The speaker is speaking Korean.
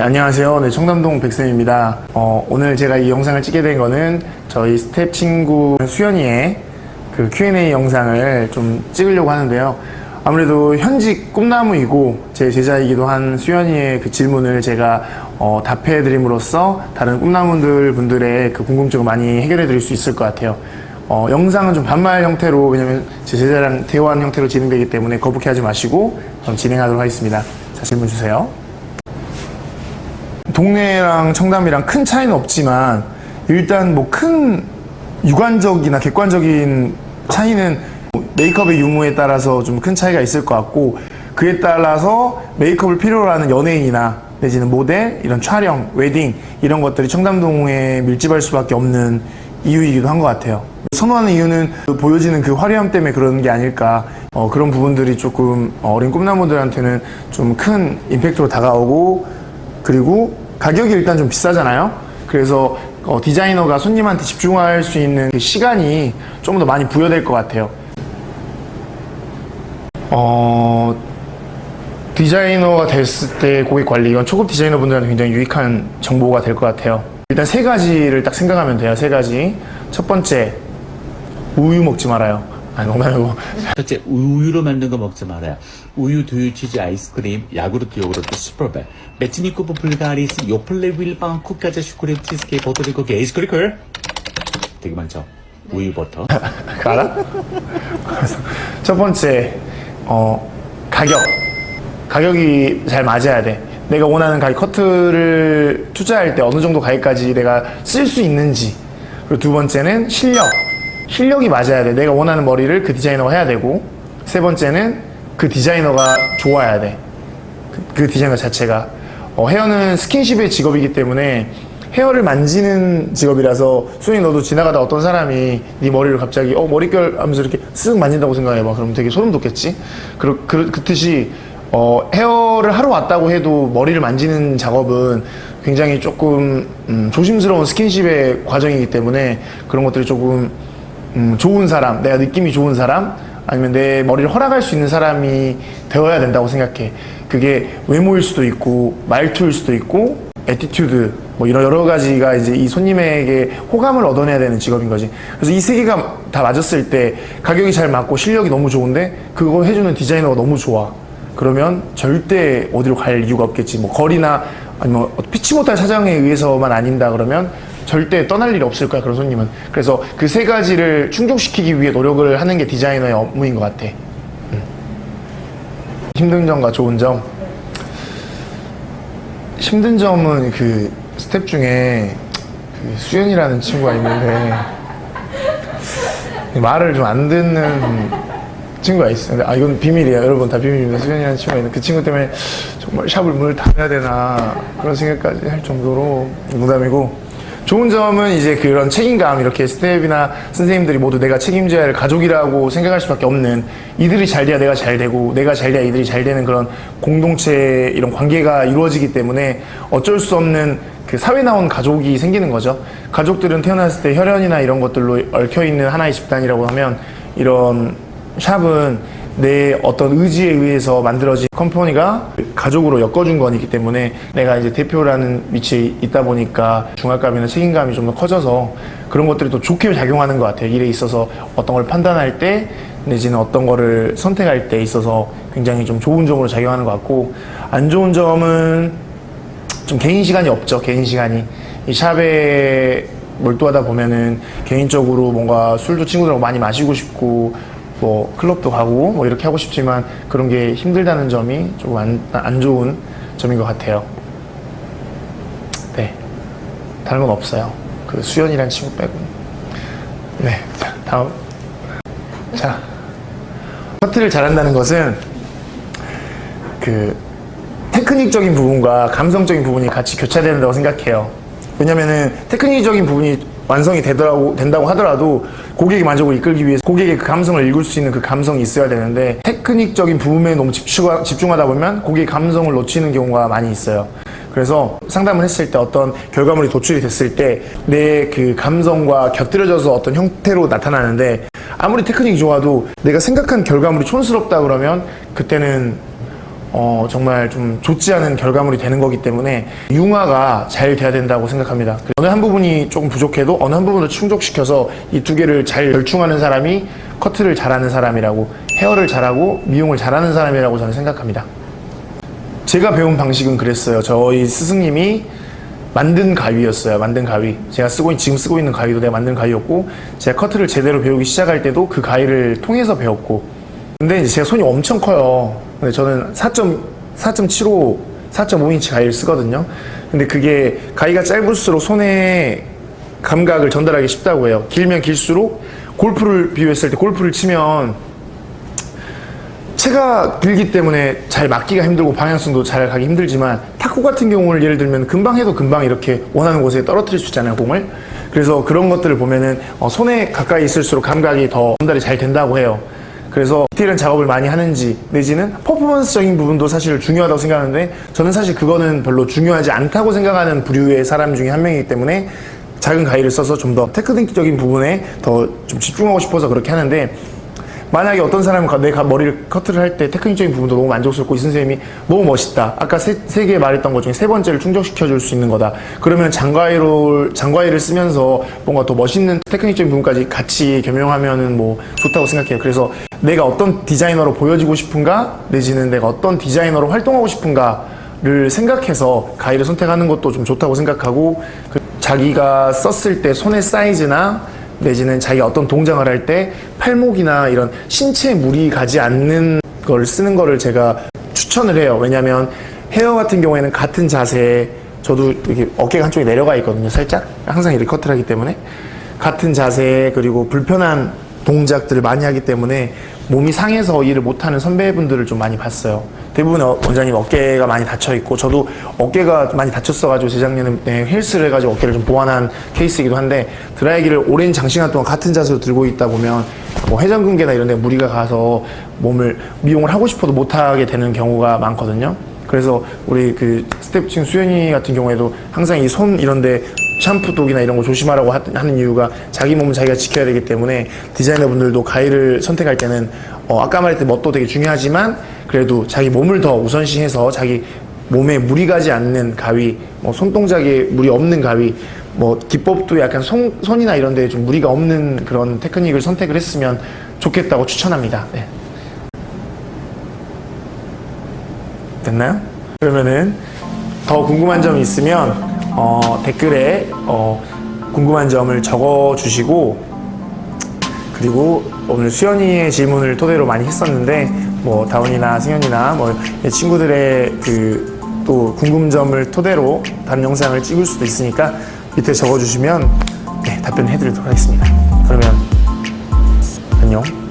안녕하세요. 네, 청담동 백쌤입니다. 오늘 제가 이 영상을 찍게 된 거는 저희 스텝 친구 수연이의 그 Q&A 영상을 좀 찍으려고 하는데요. 아무래도 현직 꿈나무이고 제 제자이기도 한 수연이의 그 질문을 제가 답해드림으로써 다른 꿈나무들 분들의 그 궁금증을 많이 해결해 드릴 수 있을 것 같아요. 영상은 좀 반말 형태로, 왜냐면 제 제자랑 대화하는 형태로 진행되기 때문에 거북해 하지 마시고 진행하도록 하겠습니다. 자, 질문 주세요. 동네랑 청담이랑 큰 차이는 없지만 일단 뭐 큰 유관적이나 객관적인 차이는 메이크업의 유무에 따라서 좀 큰 차이가 있을 것 같고, 그에 따라서 메이크업을 필요로 하는 연예인이나 내지는 모델, 이런 촬영, 웨딩 이런 것들이 청담동에 밀집할 수밖에 없는 이유이기도 한 것 같아요. 선호하는 이유는 보여지는 그 화려함 때문에 그런 게 아닐까. 그런 부분들이 조금 어린 꿈나무들한테는 좀 큰 임팩트로 다가오고, 그리고 가격이 일단 좀 비싸잖아요. 그래서 디자이너가 손님한테 집중할 수 있는 그 시간이 좀 더 많이 부여될 것 같아요. 디자이너가 됐을 때 고객 관리, 이건 초급 디자이너분들한테 굉장히 유익한 정보가 될 것 같아요. 일단 세 가지를 딱 생각하면 돼요. 세 가지. 첫 번째, 우유 먹지 말아요. 아니, 농담이고. 첫째, 우유로 만든 거 먹지 말아요. 우유, 두유, 치즈, 아이스크림, 야구르트, 요구르트, 슈퍼벨, 메치니쿠프, 불가리스, 요플레, 윌빵, 쿠카자, 슈크림, 치즈케이크, 버터리 쿠키, 에이스크리클. 되게 많죠? 우유, 버터. 알아? 첫 번째, 가격이 잘 맞아야 돼. 내가 원하는 가격, 커트를 투자할 때 어느 정도 가격까지 내가 쓸 수 있는지. 그리고 두 번째는 실력이 맞아야 돼. 내가 원하는 머리를 그 디자이너가 해야 되고, 세 번째는 그 디자이너가 좋아야 돼. 그 디자이너 자체가. 헤어는 스킨십의 직업이기 때문에 헤어를 만지는 직업이라서, 수현이 너도 지나가다 어떤 사람이 네 머리를 갑자기 머릿결 하면서 이렇게 쓱 만진다고 생각해봐. 그럼 되게 소름 돋겠지? 그렇듯이 헤어를 하러 왔다고 해도 머리를 만지는 작업은 굉장히 조금 조심스러운 스킨십의 과정이기 때문에, 그런 것들이 조금 좋은 사람, 내가 느낌이 좋은 사람, 아니면 내 머리를 허락할 수 있는 사람이 되어야 된다고 생각해. 그게 외모일 수도 있고, 말투일 수도 있고, 애티튜드, 뭐 이런 여러 가지가 이제 이 손님에게 호감을 얻어내야 되는 직업인 거지. 그래서 이 세 개가 다 맞았을 때 가격이 잘 맞고 실력이 너무 좋은데 그거 해주는 디자이너가 너무 좋아. 그러면 절대 어디로 갈 이유가 없겠지. 뭐 거리나 아니면 피치 못할 사정에 의해서만 아닌다 그러면 절대 떠날 일이 없을 거야, 그런 손님은. 그래서 그 세 가지를 충족시키기 위해 노력을 하는 게 디자이너의 업무인 것 같아. 힘든 점과 좋은 점. 힘든 점은 그 스텝 중에 그 수연이라는 친구가 있는데 말을 좀 안 듣는 친구가 있어요. 이건 비밀이에요. 여러분 다 비밀입니다. 수연이라는 친구가 있는데 그 친구 때문에 정말 샵을 문을 닫아야 되나 그런 생각까지 할 정도로. 농담이고. 좋은 점은 이제 그런 책임감, 이렇게 스텝이나 선생님들이 모두 내가 책임져야 할 가족이라고 생각할 수밖에 없는, 이들이 잘 돼야 내가 잘 되고 내가 잘 돼야 이들이 잘 되는 그런 공동체, 이런 관계가 이루어지기 때문에 어쩔 수 없는 그 사회 나온 가족이 생기는 거죠. 가족들은 태어났을 때 혈연이나 이런 것들로 얽혀있는 하나의 집단이라고 하면, 이런 샵은 내 어떤 의지에 의해서 만들어진 컴퍼니가 가족으로 엮어준 거이기 때문에, 내가 이제 대표라는 위치에 있다 보니까 중압감이나 책임감이 좀 더 커져서 그런 것들이 또 좋게 작용하는 것 같아요. 일에 있어서 어떤 걸 판단할 때 내지는 어떤 거를 선택할 때 있어서 굉장히 좀 좋은 점으로 작용하는 것 같고, 안 좋은 점은 좀 개인 시간이 없죠. 개인 시간이. 이 샵에 몰두하다 보면은 개인적으로 뭔가 술도 친구들하고 많이 마시고 싶고, 뭐 클럽도 가고 뭐 이렇게 하고 싶지만 그런 게 힘들다는 점이 조금 안 좋은 점인 것 같아요. 네, 다른 건 없어요. 그 수연이란 친구 빼고. 네, 자, 다음. 자, 커트를 잘한다는 것은 그 테크닉적인 부분과 감성적인 부분이 같이 교차된다고 생각해요. 왜냐면은 테크닉적인 부분이 완성이 된다고 하더라도 고객의 만족을 이끌기 위해서 고객의 그 감성을 읽을 수 있는 그 감성이 있어야 되는데, 테크닉적인 부분에 너무 집중하다 보면 고객의 감성을 놓치는 경우가 많이 있어요. 그래서 상담을 했을 때 어떤 결과물이 도출이 됐을 때 내 그 감성과 곁들여져서 어떤 형태로 나타나는데, 아무리 테크닉이 좋아도 내가 생각한 결과물이 촌스럽다 그러면 그때는 정말 좀 좋지 않은 결과물이 되는 거기 때문에 융화가 잘 돼야 된다고 생각합니다. 어느 한 부분이 조금 부족해도 어느 한 부분을 충족시켜서 이 두 개를 잘 열충하는 사람이 커트를 잘하는 사람이라고, 헤어를 잘하고 미용을 잘하는 사람이라고 저는 생각합니다. 제가 배운 방식은 그랬어요. 저희 스승님이 만든 가위였어요. 만든 가위. 제가 지금 쓰고 있는 가위도 내가 만든 가위였고, 제가 커트를 제대로 배우기 시작할 때도 그 가위를 통해서 배웠고, 근데 이제 제가 손이 엄청 커요. 근데 저는 4.75, 4.5인치 가위를 쓰거든요. 근데 그게 가위가 짧을수록 손의 감각을 전달하기 쉽다고 해요. 길면 길수록 골프를 비유했을 때 골프를 치면 채가 길기 때문에 잘 맞기가 힘들고 방향성도 잘 가기 힘들지만 탁구 같은 경우를 예를 들면 금방 해도 금방 이렇게 원하는 곳에 떨어뜨릴 수 있잖아요, 공을. 그래서 그런 것들을 보면은 손에 가까이 있을수록 감각이 더 전달이 잘 된다고 해요. 그래서 디테일한 작업을 많이 하는지 내지는 퍼포먼스적인 부분도 사실 중요하다고 생각하는데, 저는 사실 그거는 별로 중요하지 않다고 생각하는 부류의 사람 중에 한 명이기 때문에 작은 가위를 써서 좀 더 테크닉적인 부분에 더 좀 집중하고 싶어서 그렇게 하는데, 만약에 어떤 사람은 내 머리를 커트를 할 때 테크닉적인 부분도 너무 만족스럽고 이 선생님이 너무 멋있다, 아까 세 개 말했던 것 중에 세 번째를 충족시켜 줄 수 있는 거다, 그러면 장과위를 쓰면서 뭔가 더 멋있는 테크닉적인 부분까지 같이 겸용하면은 뭐 좋다고 생각해요. 그래서 내가 어떤 디자이너로 보여지고 싶은가, 내지는 내가 어떤 디자이너로 활동하고 싶은가를 생각해서 가위를 선택하는 것도 좀 좋다고 생각하고, 자기가 썼을 때 손의 사이즈나 내지는 자기가 어떤 동작을 할 때 팔목이나 이런 신체에 무리 가지 않는 걸 쓰는 거를 제가 추천을 해요. 왜냐면 헤어 같은 경우에는 같은 자세에, 저도 이렇게 어깨가 한쪽에 내려가 있거든요. 살짝 항상 이렇게 커트를 하기 때문에 같은 자세에, 그리고 불편한 동작들을 많이 하기 때문에 몸이 상해서 일을 못하는 선배분들을 좀 많이 봤어요. 대부분 원장님 어깨가 많이 다쳐있고, 저도 어깨가 많이 다쳤어가지고 재작년에 헬스를 해가지고 어깨를 좀 보완한 케이스이기도 한데, 드라이기를 오랜 장시간 동안 같은 자세로 들고 있다 보면 뭐 회전근개나 이런 데 무리가 가서 몸을 미용을 하고 싶어도 못하게 되는 경우가 많거든요. 그래서 우리 그 스텝 친구 수연이 같은 경우에도 항상 이 손 이런데 샴푸 독이나 이런 거 조심하라고 하는 이유가, 자기 몸은 자기가 지켜야 되기 때문에 디자이너 분들도 가위를 선택할 때는 아까 말했던 멋도 되게 중요하지만 그래도 자기 몸을 더 우선시해서 자기 몸에 무리 가지 않는 가위, 뭐 손동작에 무리 없는 가위, 뭐 기법도 약간 손이나 이런 데 좀 무리가 없는 그런 테크닉을 선택을 했으면 좋겠다고 추천합니다. 네. 됐나요? 그러면은 더 궁금한 점이 있으면 댓글에 궁금한 점을 적어 주시고, 그리고 오늘 수연이의 질문을 토대로 많이 했었는데 뭐 다운이나 승현이나 뭐 친구들의 그 또 궁금점을 토대로 다른 영상을 찍을 수도 있으니까 밑에 적어 주시면 답변해 드리도록 하겠습니다. 그러면 안녕.